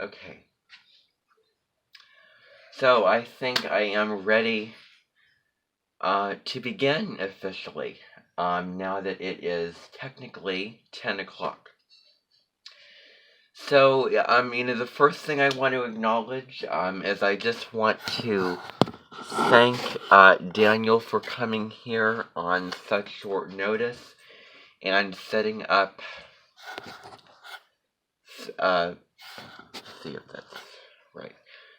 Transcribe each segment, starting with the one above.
Okay. So I think I am ready to begin officially. Now that it is technically 10 o'clock. So, the first thing I want to acknowledge is I just want to thank Daniel for coming here on such short notice and setting up. Let's see if that's right.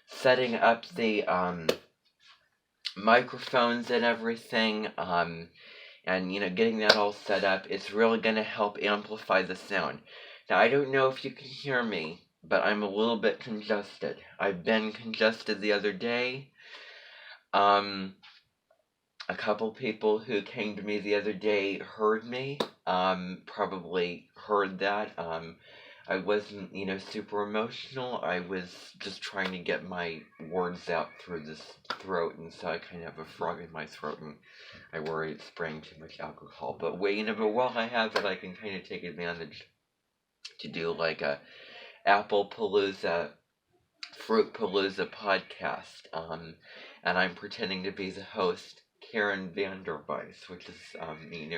Setting up the microphones and everything, and getting that all set up. It's really going to help amplify the sound. Now, I don't know if you can hear me, but I'm a little bit congested. I've been congested the other day. A couple people who came to me the other day heard me, probably heard that. I wasn't, super emotional. I was just trying to get my words out through this throat, and so I kind of have a frog in my throat, and I worry it's spraying too much alcohol. But while I have it, I can kind of take advantage to do like a Apple Palooza, Fruit Palooza podcast. And I'm pretending to be the host, Karen Vanderbice, which is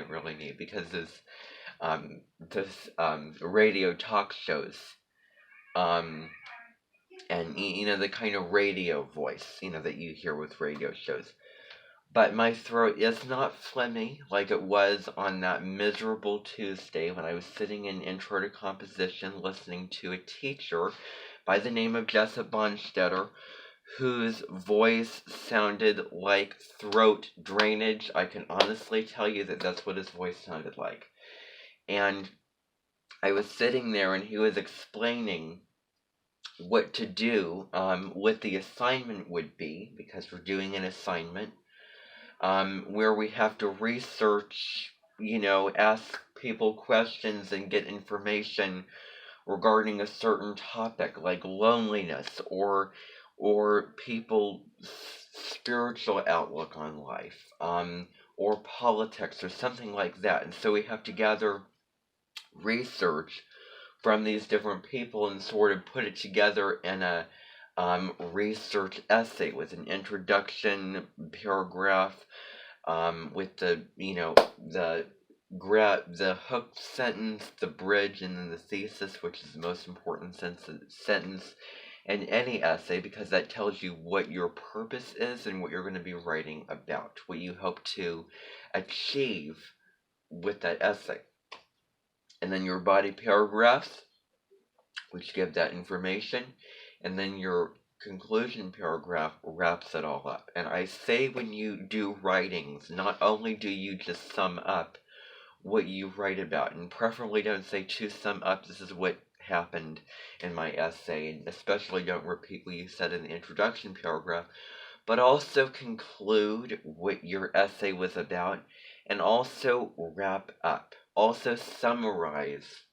really neat because this radio talk shows, and the kind of radio voice that you hear with radio shows. But my throat is not phlegmy like it was on that miserable Tuesday when I was sitting in Intro to Composition listening to a teacher by the name of Jessup Bonstetter, whose voice sounded like throat drainage. I can honestly tell you that that's what his voice sounded like. And I was sitting there and he was explaining what to do, what the assignment would be, because we're doing an assignment, where we have to research, ask people questions and get information regarding a certain topic, like loneliness or people's spiritual outlook on life, or politics or something like that. And so we have to gather research from these different people and sort of put it together in a research essay with an introduction paragraph, with the hook sentence, the bridge, and then the thesis, which is the most important sentence in any essay, because that tells you what your purpose is and what you're going to be writing about, what you hope to achieve with that essay. And then your body paragraphs, which give that information, and then your conclusion paragraph wraps it all up. And I say, when you do writings, not only do you just sum up what you write about, and preferably don't say, to sum up, this is what happened in my essay, and especially don't repeat what you said in the introduction paragraph, but also conclude what your essay was about, and also wrap up, also summarize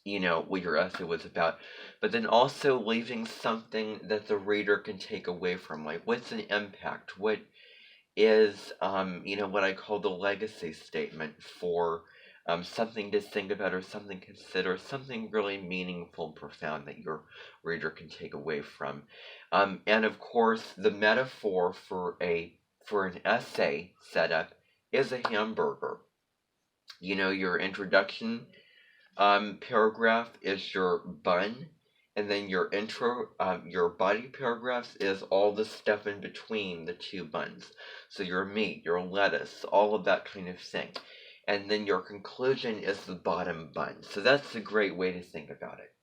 what your essay was about, but then also leaving something that the reader can take away from, like, what's an impact, what is, what I call the legacy statement for something to think about or something to consider, something really meaningful and profound that your reader can take away from. And of course, the metaphor for an essay setup is a hamburger. Your introduction paragraph is your bun, and then your your body paragraphs is all the stuff in between the two buns. So your meat, your lettuce, all of that kind of thing. And then your conclusion is the bottom bun. So that's a great way to think about it.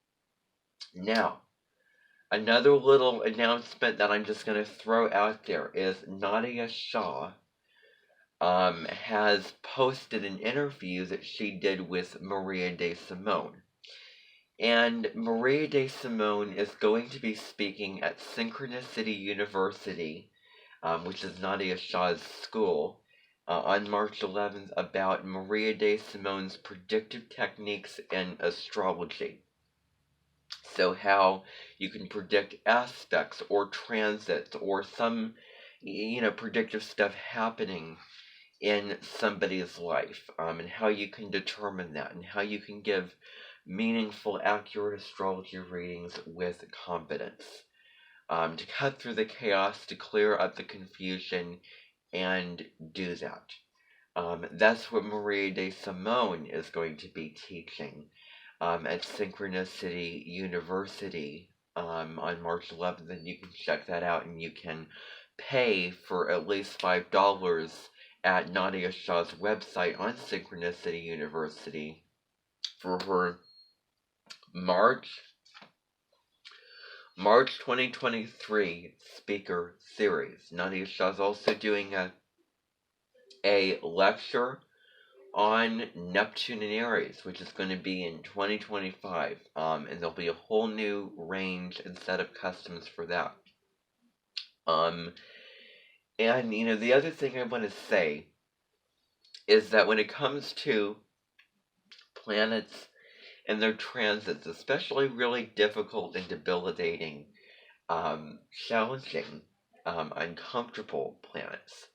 Now, another little announcement that I'm just going to throw out there is Nadia Shah has posted an interview that she did with Maria DeSimone. And Maria DeSimone is going to be speaking at Synchronicity University, which is Nadia Shah's school, on March 11th, about Maria DeSimone's predictive techniques in astrology. So how you can predict aspects or transits or some, predictive stuff happening in somebody's life, and how you can determine that, and how you can give meaningful, accurate astrology readings with confidence. To cut through the chaos, to clear up the confusion, and do that. That's what Maria DeSimone is going to be teaching at Synchronicity University on March 11th, and you can check that out, and you can pay for at least $5 at Nadia Shah's website on Synchronicity University for her March 2023 speaker series. Nadia Shah's also doing a lecture on Neptune and Aries, which is going to be in 2025, and there'll be a whole new range and set of customs for that. And the other thing I want to say is that when it comes to planets and their transits, especially really difficult and debilitating, challenging, uncomfortable planets,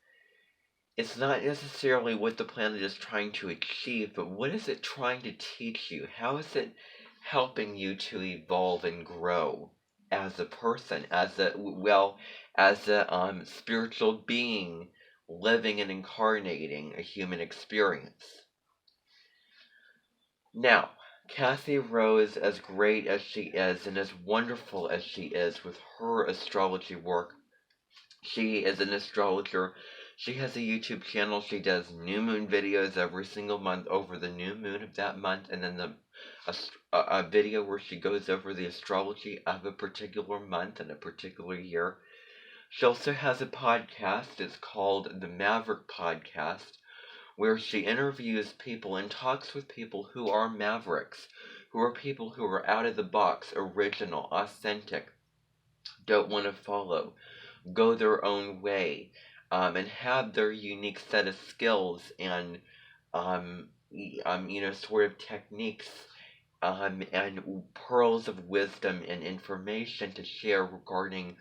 it's not necessarily what the planet is trying to achieve, but what is it trying to teach you? How is it helping you to evolve and grow as a person, as a spiritual being living and incarnating a human experience? Now, Kathy Rose, as great as she is and as wonderful as she is with her astrology work, she is an astrologer. She has a YouTube channel. She does new moon videos every single month over the new moon of that month, and then a video where she goes over the astrology of a particular month and a particular year. She also has a podcast. It's called the Maverick Podcast, where she interviews people and talks with people who are mavericks, who are people who are out of the box, original, authentic, don't want to follow, go their own way, and have their unique set of skills and, sort of techniques, and pearls of wisdom and information to share regarding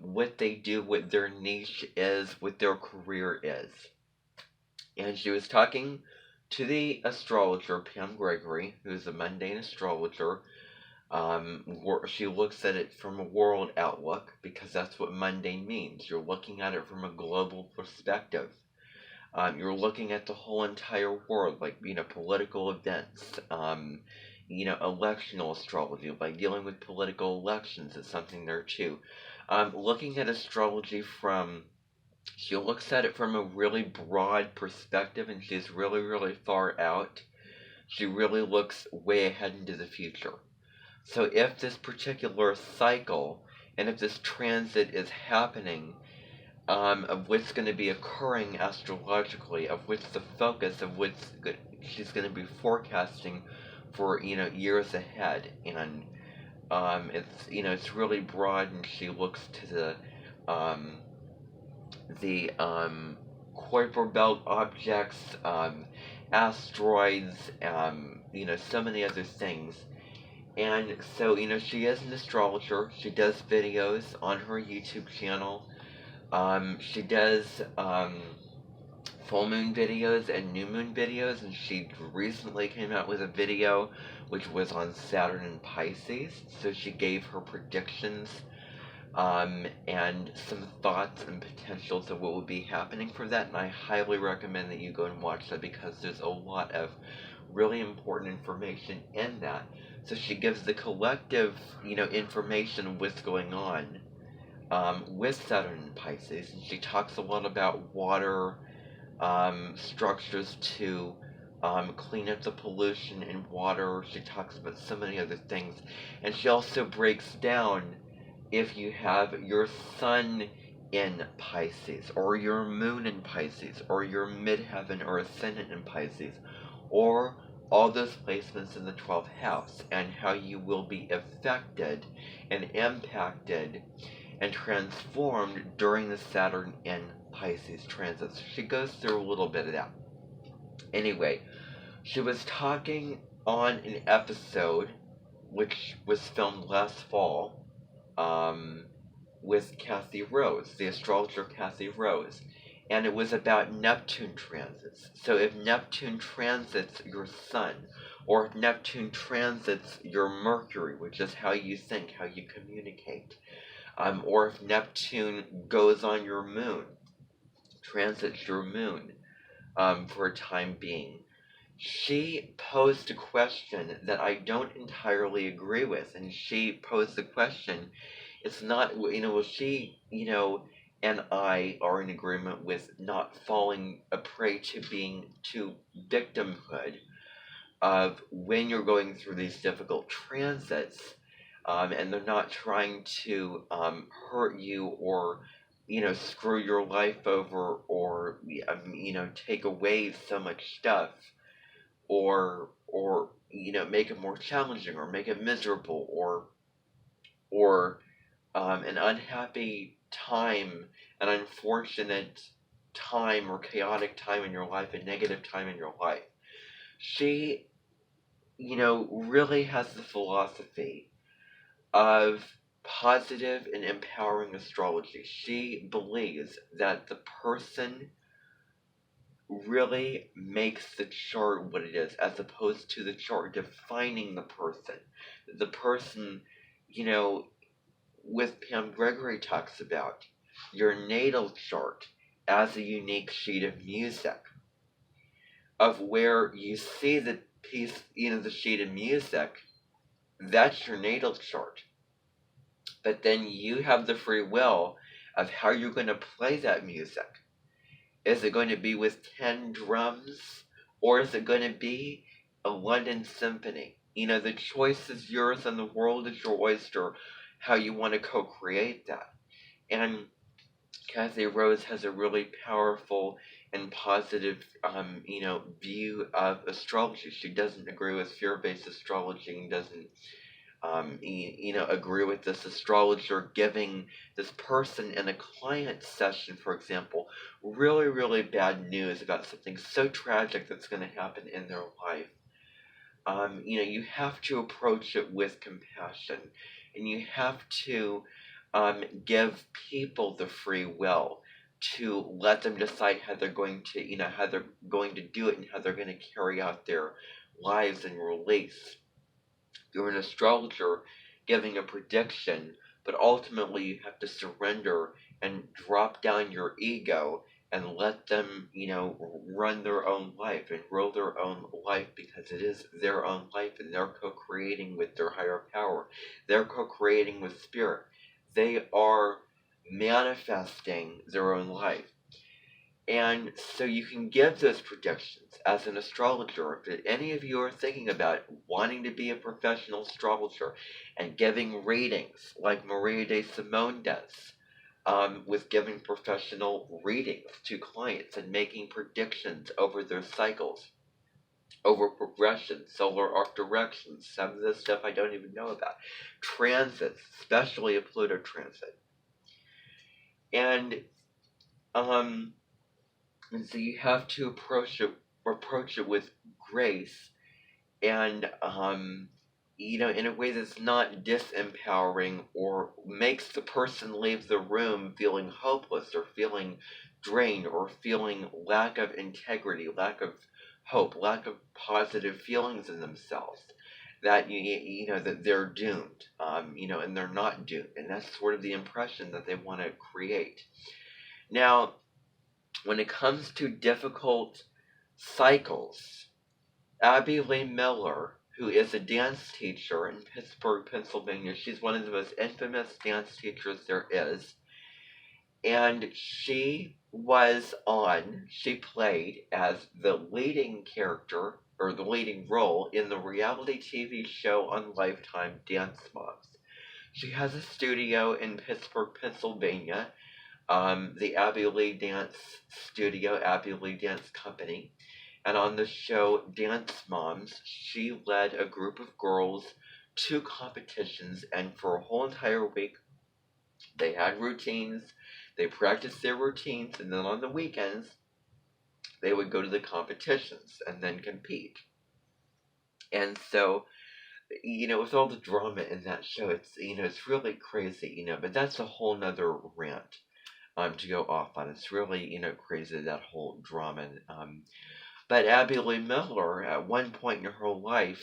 what they do, what their niche is, what their career is. And she was talking to the astrologer, Pam Gregory, who's a mundane astrologer. She looks at it from a world outlook, because that's what mundane means. You're looking at it from a global perspective. You're looking at the whole entire world, like, political events, electional astrology, like dealing with political elections is something there too. Looking at astrology she looks at it from a really broad perspective, and she's really, really far out. She really looks way ahead into the future. So if this particular cycle, and if this transit is happening, of what's going to be occurring astrologically, of which the focus of what's she's going to be forecasting for, years ahead, and it's really broad, and she looks to the Kuiper belt objects, asteroids, so many other things. And so, she is an astrologer. She does videos on her YouTube channel. She does full moon videos and new moon videos, and she recently came out with a video which was on Saturn and Pisces. So she gave her predictions and some thoughts and potentials of what would be happening for that, and I highly recommend that you go and watch that, because there's a lot of really important information in that. So she gives the collective, information of what's going on with Saturn and Pisces, and she talks a lot about water structures to clean up the pollution in water. She talks about so many other things, and she also breaks down if you have your sun in Pisces, or your moon in Pisces, or your midheaven or ascendant in Pisces, or all those placements in the 12th house, and how you will be affected and impacted and transformed during the Saturn in Pisces transits. She goes through a little bit of that. Anyway, she was talking on an episode which was filmed last fall, with Kathy Rose, the astrologer Kathy Rose, and it was about Neptune transits. So if Neptune transits your sun, or if Neptune transits your Mercury, which is how you think, how you communicate, or if Neptune goes on your moon, transits your moon for a time being. She posed a question that I don't entirely agree with, and she posed the question, it's not, well, she, and I are in agreement with not falling a prey to victimhood of when you're going through these difficult transits, and they're not trying to hurt you or screw your life over or take away so much stuff or make it more challenging or make it miserable or an unhappy time, an unfortunate time or chaotic time in your life, a negative time in your life. She really has the philosophy of positive and empowering astrology. She believes that the person really makes the chart what it is, as opposed to the chart defining the person. The person, with Pam Gregory talks about your natal chart as a unique sheet of music, of where you see the piece, the sheet of music, that's your natal chart. But then you have the free will of how you're going to play that music. Is it going to be with 10 drums? Or is it going to be a London symphony? The choice is yours and the world is your oyster, how you want to co-create that. And Kathy Rose has a really powerful and positive, view of astrology. She doesn't agree with fear-based astrology and doesn't agree with this astrologer giving this person in a client session, for example, really, really bad news about something so tragic that's going to happen in their life. You have to approach it with compassion, and you have to give people the free will to let them decide how they're going to, how they're going to do it and how they're going to carry out their lives and release. You're an astrologer giving a prediction, but ultimately you have to surrender and drop down your ego and let them, run their own life and rule their own life, because it is their own life and they're co-creating with their higher power. They're co-creating with spirit. They are manifesting their own life. And so you can give those predictions as an astrologer. If any of you are thinking about wanting to be a professional astrologer and giving readings like Maria DeSimone does, with giving professional readings to clients and making predictions over their cycles, over progression, solar arc directions, some of this stuff I don't even know about, transits, especially a Pluto transit. And so you have to approach it with grace and, in a way that's not disempowering or makes the person leave the room feeling hopeless or feeling drained or feeling lack of integrity, lack of hope, lack of positive feelings in themselves. That, that they're doomed, and they're not doomed. And that's sort of the impression that they want to create. Now, when it comes to difficult cycles, Abby Lee Miller, who is a dance teacher in Pittsburgh, Pennsylvania, she's one of the most infamous dance teachers there is, and she played as the leading character, or the leading role, in the reality TV show on Lifetime, Dance Moms. She has a studio in Pittsburgh, Pennsylvania, the Abby Lee Dance Studio, Abby Lee Dance Company. And on the show Dance Moms, she led a group of girls to competitions, and for a whole entire week, they had routines, they practiced their routines, and then on the weekends, they would go to the competitions and then compete. And so, with all the drama in that show, it's really crazy, but that's a whole nother rant. To go off on. It's really, crazy, that whole drama. But Abby Lee Miller, at one point in her life,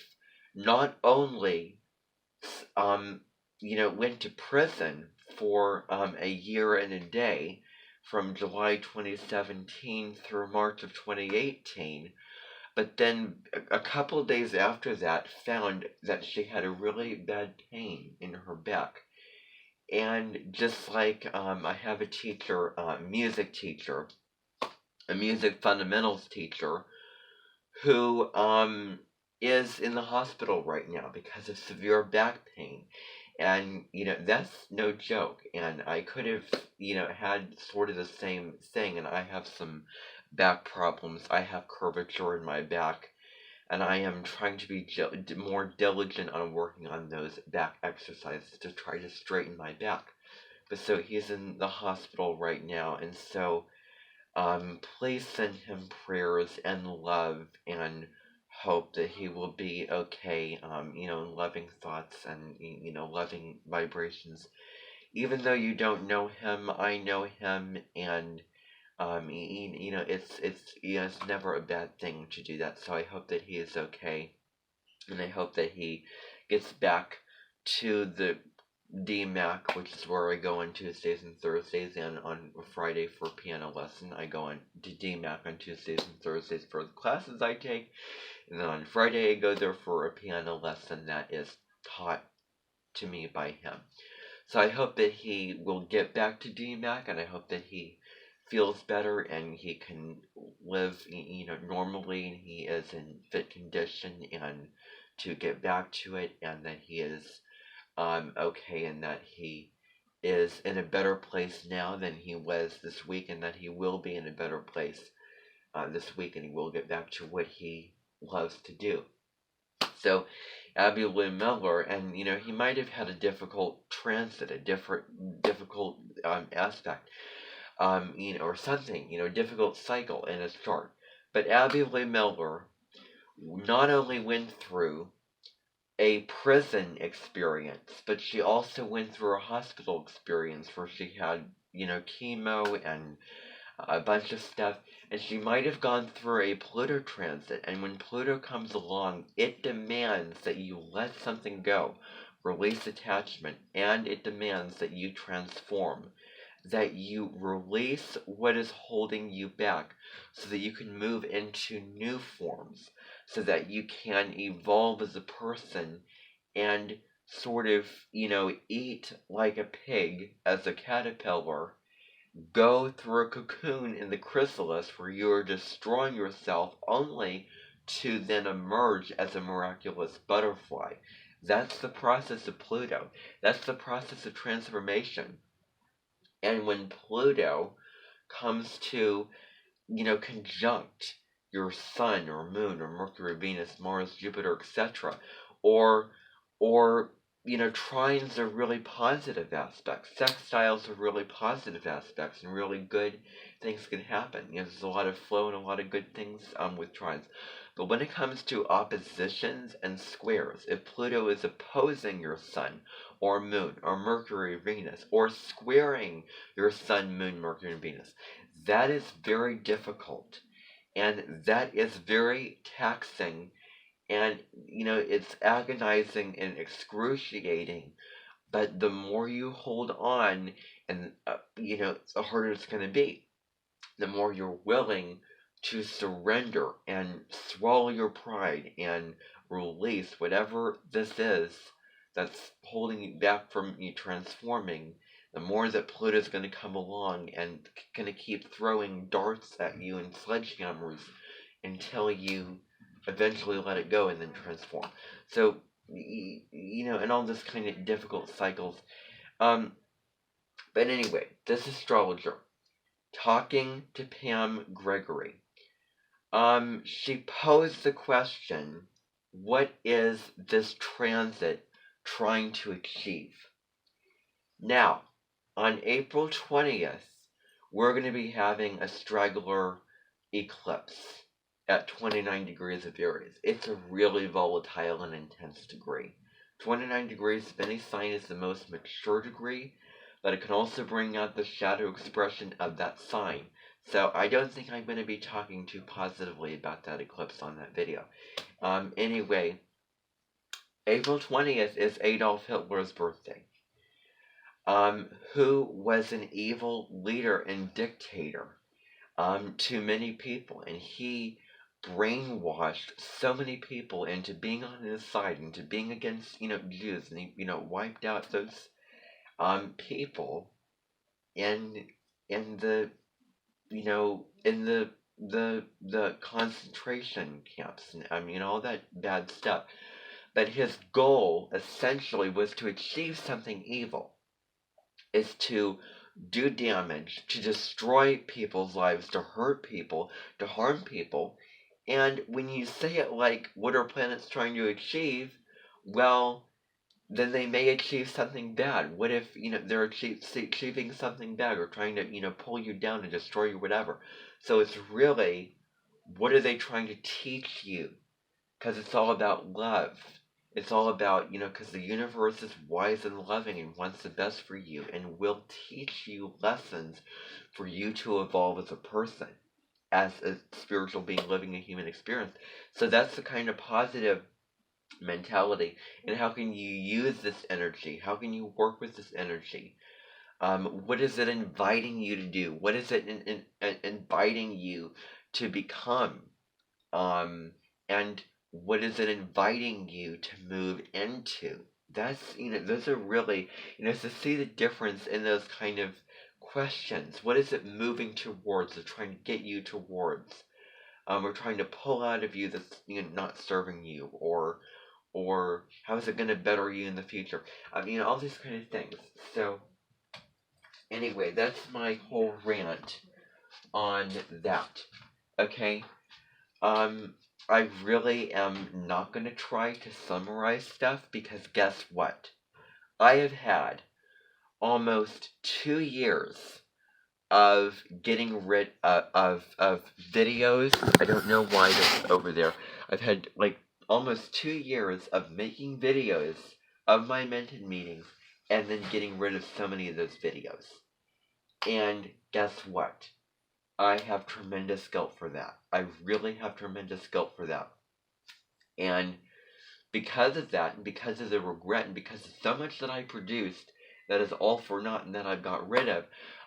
not only, um, went to prison for a year and a day from July 2017 through March of 2018, but then a couple of days after that found that she had a really bad pain in her back. And just like I have a teacher, music teacher, a music fundamentals teacher, who is in the hospital right now because of severe back pain. And, that's no joke. And I could have, had sort of the same thing. And I have some back problems. I have curvature in my back. And I am trying to be more diligent on working on those back exercises to try to straighten my back. But so he's in the hospital right now. And so please send him prayers and love and hope that he will be okay, loving thoughts and, loving vibrations. Even though you don't know him, I know him, and, it's never a bad thing to do that. So I hope that he is okay, and I hope that he gets back to the DMAC, which is where I go on Tuesdays and Thursdays, and on Friday for piano lesson. I go on to DMAC on Tuesdays and Thursdays for the classes I take, and then on Friday I go there for a piano lesson that is taught to me by him. So I hope that he will get back to DMAC, and I hope that he feels better and he can live, normally, and he is in fit condition and to get back to it, and that he is okay, and that he is in a better place now than he was this week, and that he will be in a better place this week, and he will get back to what he loves to do. So, Abby Lee Miller, and he might have had a difficult transit, a difficult aspect, or something, difficult cycle in his chart. But Abby Lee Miller not only went through a prison experience, but she also went through a hospital experience where she had, chemo and a bunch of stuff, and she might have gone through a Pluto transit, and when Pluto comes along, it demands that you let something go, release attachment, and it demands that you transform, that you release what is holding you back so that you can move into new forms, so that you can evolve as a person and sort of, eat like a pig as a caterpillar, go through a cocoon in the chrysalis where you are destroying yourself only to then emerge as a miraculous butterfly. That's the process of Pluto. That's the process of transformation. And when Pluto comes to, conjunct your sun or moon or Mercury, Venus, Mars, Jupiter, etc., or trines are really positive aspects. Sextiles are really positive aspects, and really good things can happen. There's a lot of flow and a lot of good things with trines. But when it comes to oppositions and squares, if Pluto is opposing your sun or moon or Mercury, Venus, or squaring your sun, moon, Mercury, and Venus, that is very difficult, and that is very taxing, and it's agonizing and excruciating. But the more you hold on, and the harder it's going to be. The more you're willing to surrender and swallow your pride and release whatever this is that's holding you back from you transforming, the more that Pluto's going to come along and going to keep throwing darts at you and sledgehammers until you eventually let it go and then transform. So, and all this kind of difficult cycles. But anyway, this astrologer talking to Pam Gregory. She posed the question, what is this transit trying to achieve? Now, on April 20th, we're going to be having a straggler eclipse at 29 degrees of Aries. It's a really volatile and intense degree. 29 degrees of any sign is the most mature degree, but it can also bring out the shadow expression of that sign. So I don't think I'm going to be talking too positively about that eclipse on that video. Anyway, April 20th is Adolf Hitler's birthday, who was an evil leader and dictator to many people, and he brainwashed so many people into being on his side, into being against, Jews, and he, wiped out those people in the, in the concentration camps, and all that bad stuff. But his goal essentially was to achieve something evil, is to do damage, to destroy people's lives, to hurt people, to harm people. And when you say it like, what are planets trying to achieve? Well, then they may achieve something bad. What if, they're achieving something bad, or trying to, pull you down and destroy you, whatever. So it's really, what are they trying to teach you? Because it's all about love. It's all about, because the universe is wise and loving and wants the best for you and will teach you lessons for you to evolve as a person, as a spiritual being living a human experience. So that's the kind of positive mentality. And how can you use this energy? How can you work with this energy? What is it inviting you to do? What is it inviting you to become? And what is it inviting you to move into? That's, those are really, to see the difference in those kind of questions. What is it moving towards, or trying to get you towards? Or trying to pull out of you that's, not serving you, or how is it going to better you in the future? All these kind of things. So, anyway, that's my whole rant on that. Okay? I really am not going to try to summarize stuff, because guess what? I have had almost 2 years of getting rid of videos. I don't know why that's over there. I've had almost 2 years of making videos of my Amenten meetings, and then getting rid of so many of those videos. And guess what? I have tremendous guilt for that. I really have tremendous guilt for that. And because of that, and because of the regret, and because of so much that I produced that is all for naught, and that I've gotten rid of,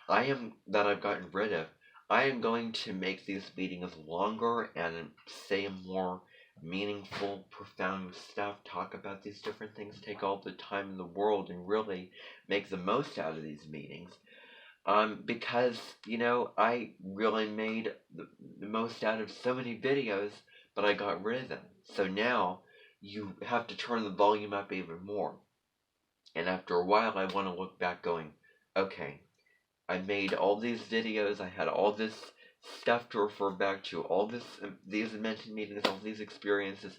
I am going to make these meetings longer and say more meaningful, profound stuff, talk about these different things, take all the time in the world, and really make the most out of these meetings. Because, I really made the most out of so many videos, but I got rid of them. So now, you have to turn the volume up even more. And after a while, I want to look back going, okay, I made all these videos, I had all this stuff to refer back to, all these Amenten meetings, all these experiences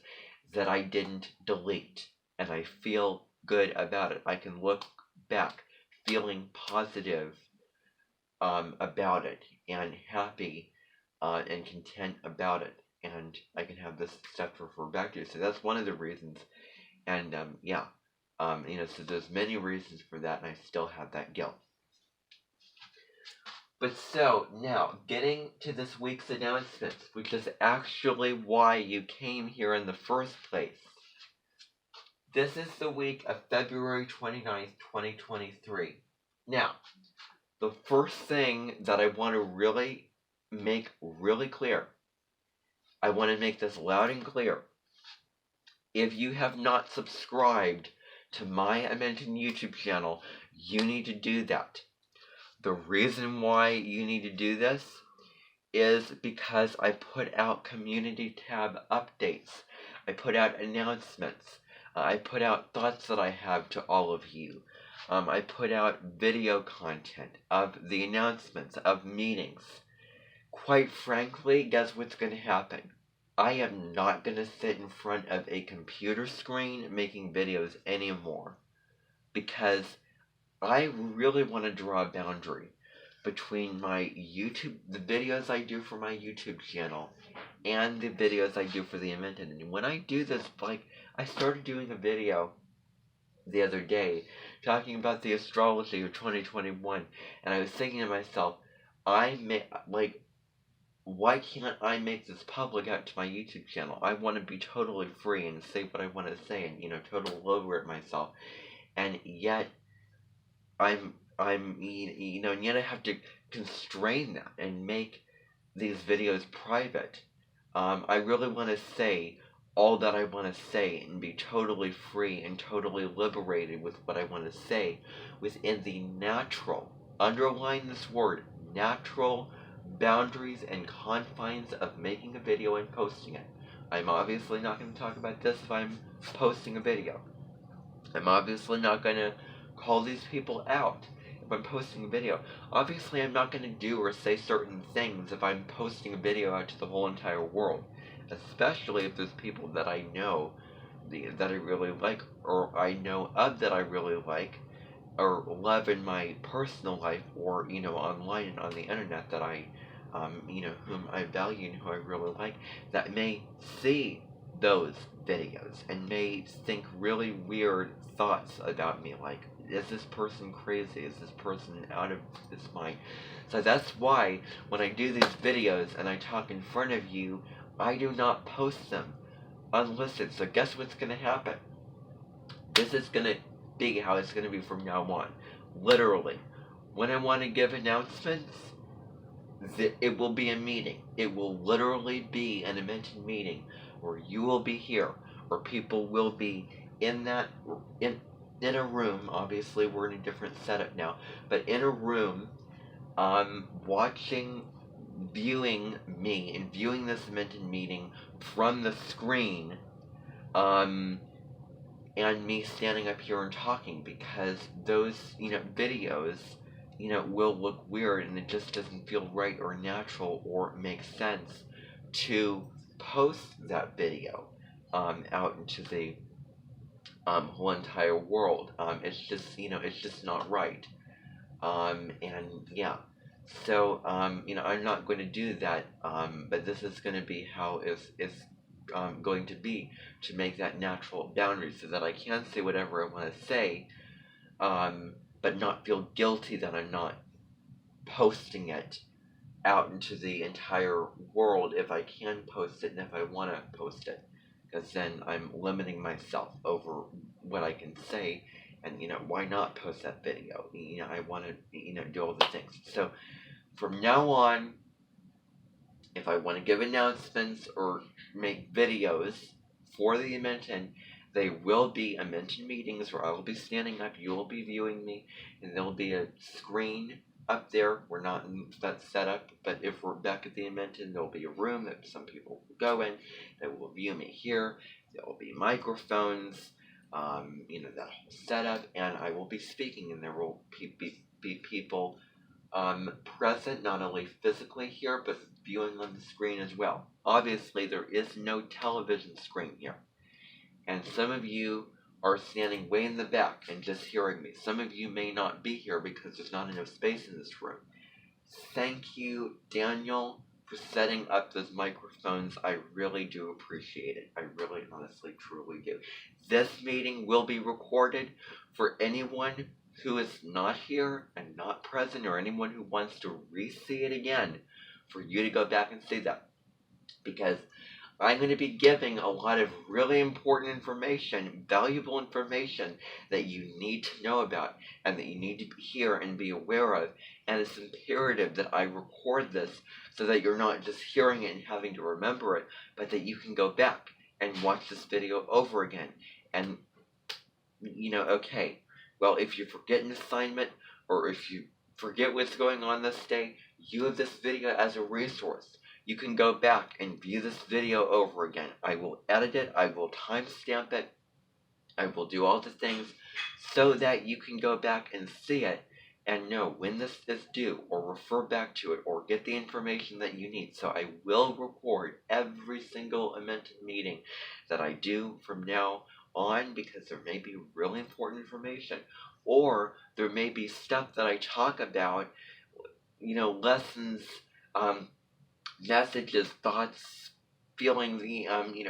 that I didn't delete. And I feel good about it. I can look back feeling positive about it, and happy and content about it, and I can have this stuff to refer back to. So that's one of the reasons. And so there's many reasons for that, and I still have that guilt. But so now, getting to this week's announcements, which is actually why you came here in the first place. This is the week of February 29th, 2023. Now, the first thing that I want to really make really clear, I want to make this loud and clear. If you have not subscribed to my Amenten YouTube channel, you need to do that. The reason why you need to do this is because I put out community tab updates. I put out announcements. I put out thoughts that I have to all of you. I put out video content of the announcements of meetings. Quite frankly, guess what's going to happen? I am not going to sit in front of a computer screen making videos anymore, because I really want to draw a boundary between the videos I do for my YouTube channel, and the videos I do for the Amenten. And when I do this, I started doing a video the other day talking about the Astrology of 2021, and I was thinking to myself, why can't I make this public out to my YouTube channel? I want to be totally free and say what I want to say and, totally lower it myself. And yet, and yet I have to constrain that and make these videos private. I really want to say all that I want to say and be totally free and totally liberated with what I want to say within the natural, underline this word, natural boundaries and confines of making a video and posting it. I'm obviously not going to talk about this if I'm posting a video. I'm obviously not going to call these people out if I'm posting a video. Obviously, I'm not going to do or say certain things if I'm posting a video out to the whole entire world. Especially if there's people that I know that I really like, or I know of that I really like, or love in my personal life, or, online and on the internet that I, whom I value and who I really like, that may see those videos and may think really weird thoughts about me, like, is this person crazy? Is this person out of his mind? So that's why when I do these videos and I talk in front of you, I do not post them unlisted. So guess what's going to happen? This is going to be how it's going to be from now on. Literally. When I want to give announcements, it will be a meeting. It will literally be an Amenten meeting where you will be here, or people will be in a room. Obviously, we're in a different setup now, but in a room, viewing me and viewing this Amenten meeting from the screen, and me standing up here and talking, because those, videos, will look weird, and it just doesn't feel right or natural or make sense to post that video out into the whole entire world. It's just not right. And yeah. So, I'm not going to do that, but this is going to be how it's going to be, to make that natural boundary so that I can say whatever I want to say, but not feel guilty that I'm not posting it out into the entire world if I can post it and if I want to post it, because then I'm limiting myself over what I can say. And, why not post that video? I want to, do all the things. So, from now on, if I want to give announcements or make videos for the Amenten, they will be Amenten meetings where I will be standing up, you will be viewing me, and there will be a screen up there. We're not in that setup, but if we're back at the Amenten, there will be a room that some people will go in that will view me here. There will be microphones, that whole setup, and I will be speaking, and there will be people present, not only physically here, but viewing on the screen as well. Obviously, there is no television screen here. And some of you are standing way in the back and just hearing me. Some of you may not be here because there's not enough space in this room. Thank you, Daniel, for setting up those microphones. I really do appreciate it. I really, honestly, truly do. This meeting will be recorded for anyone who is not here and not present, or anyone who wants to re-see it again, for you to go back and see that. Because I'm going to be giving a lot of really important information, valuable information that you need to know about and that you need to hear and be aware of. And it's imperative that I record this so that you're not just hearing it and having to remember it, but that you can go back and watch this video over again. And, okay, well, if you forget an assignment, or if you forget what's going on this day, you have this video as a resource. You can go back and view this video over again. I will edit it, I will timestamp it, I will do all the things so that you can go back and see it and know when this is due, or refer back to it, or get the information that you need. So I will record every single Amenten meeting that I do from now on, because there may be really important information, or there may be stuff that I talk about, lessons, messages, thoughts, feelings,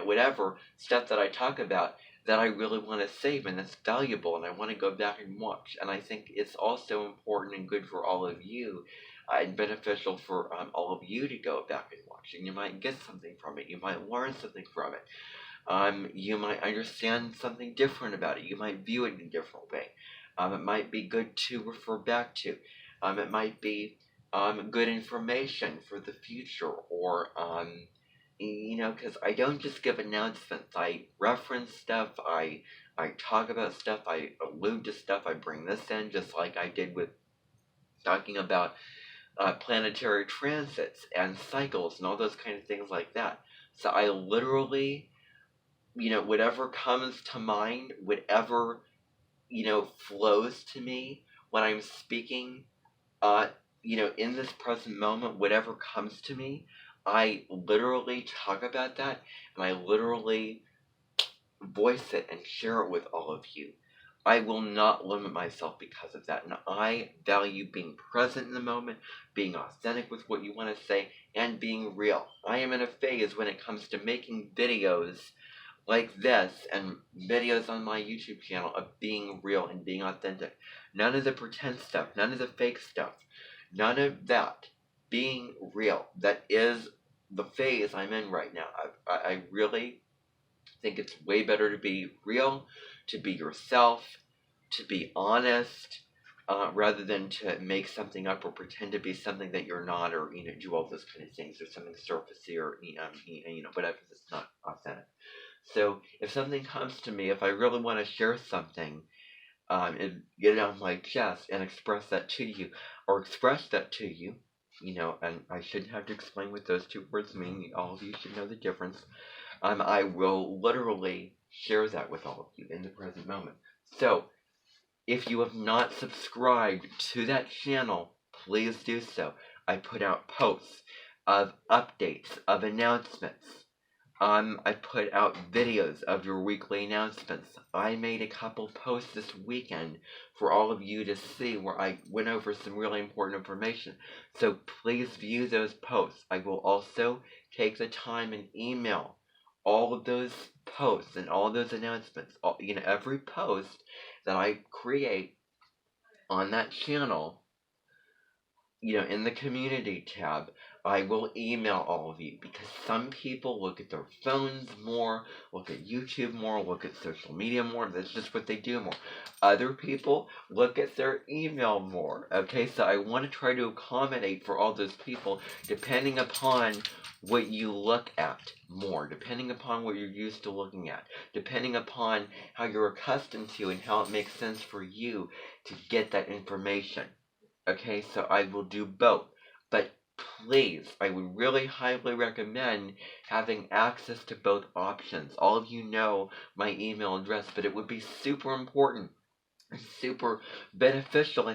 whatever stuff that I talk about that I really want to save and that's valuable, and I want to go back and watch. And I think it's also important and good for all of you and beneficial for all of you to go back and watch. And you might get something from it. You might learn something from it. You might understand something different about it. You might view it in a different way. It might be good to refer back to. It might be good information for the future, or because I don't just give announcements. I reference stuff. I talk about stuff. I allude to stuff. I bring this in, just like I did with talking about planetary transits and cycles and all those kind of things like that. So I literally, whatever comes to mind, whatever, flows to me when I'm speaking, in this present moment, whatever comes to me, I literally talk about that, and I literally voice it and share it with all of you. I will not limit myself because of that, and I value being present in the moment, being authentic with what you want to say, and being real. I am in a phase when it comes to making videos like this and videos on my YouTube channel of being real and being authentic. None of the pretend stuff, none of the fake stuff, none of that. Being real. That is the phase I'm in right now. I really think it's way better to be real, to be yourself, to be honest, rather than to make something up or pretend to be something that you're not, or do all those kind of things, or something surfacey, or whatever that's not authentic. So if something comes to me, if I really want to share something, and get it on my chest and express that to you, or express that to you, and I shouldn't have to explain what those two words mean. All of you should know the difference. I will literally share that with all of you in the present moment. So, if you have not subscribed to that channel, please do so. I put out posts of updates, of announcements. I put out videos of your weekly announcements. I made a couple posts this weekend for all of you to see, where I went over some really important information. So please view those posts. I will also take the time and email all of those posts and all those announcements. Every post that I create on that channel, in the community tab, I will email all of you, because some people look at their phones more, look at YouTube more, look at social media more. That's just what they do more. Other people look at their email more. Okay, so I want to try to accommodate for all those people, depending upon what you look at more, depending upon what you're used to looking at, depending upon how you're accustomed to and how it makes sense for you to get that information. Okay, so I will do both. But please, I would really highly recommend having access to both options. All of you know my email address, but it would be super important, super beneficial